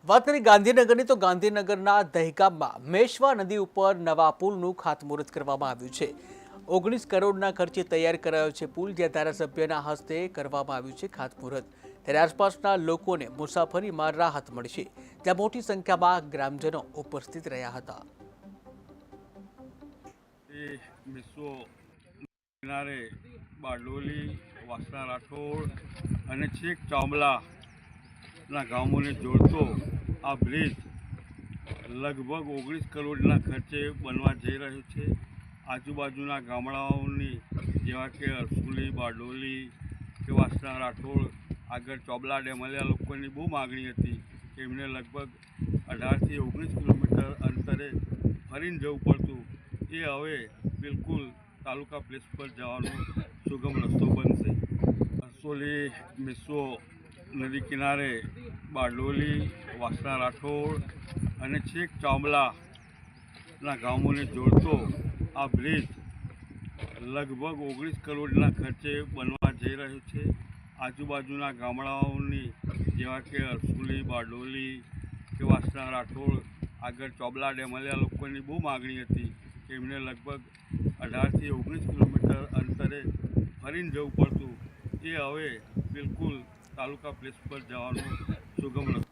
વાત કરી ગાંધીનગરની તો ગાંધીનગરના દહેગામમાં મેશ્વા નદી ઉપર નવા પુલનું ખાતમુહૂર્ત કરવામાં આવ્યું છે। 19 કરોડના ખર્ચે તૈયાર કરાયો છે પુલ, જ્યાં ધારાસભ્યના હસ્તે કરવામાં આવ્યું છે ખાતમુહૂર્ત। ત્યારે આસપાસના લોકોને મુસાફરીમાં રાહત મળશે, ત્યાં મોટી સંખ્યામાં ગ્રામજનો ઉપસ્થિત રહ્યા હતા। વિશ્વ કિનારે બારડોલી, વાસણા રાઠોડ અને છેક ચાંબલાના ગામોને જોડતો આ બ્રિજ લગભગ 19 કરોડના ખર્ચે બનવા જઈ રહ્યો છે। આજુબાજુના ગામડાઓની જેવા કે અરસુલી, બારડોલી કે વાસણા રાઠોડ આગળ ચોબલા ડેમ આ લોકોની બહુ માગણી હતી કે એમને લગભગ 18થી 19 કિલોમીટર અંતરે ફરીને જવું પડતું, એ હવે બિલકુલ તાલુકા પ્લેસ પર જવાનો સુગમ રસ્તો બનશે। અરસોલી મિસો નદી કિનારે બારડોલી, વાસણા રાઠોડ અને છેક ચાંબલાના ગામોને જોડતો આ બ્રિજ લગભગ 19 કરોડના ખર્ચે બનવા જઈ રહ્યો છે। આજુબાજુના ગામડાઓની જેવા કે અરસુલી, બારડોલી કે વાસણા રાઠોડ આગળ ચોબલા ડેમ આ લોકોની બહુ માગણી હતી કે એમને લગભગ 18થી 19 કિલોમીટર અંતરે ફરીને જવું પડતું, એ હવે બિલકુલ તાલુકા પ્લેસ પર જવાનો સુગમ રસ્તો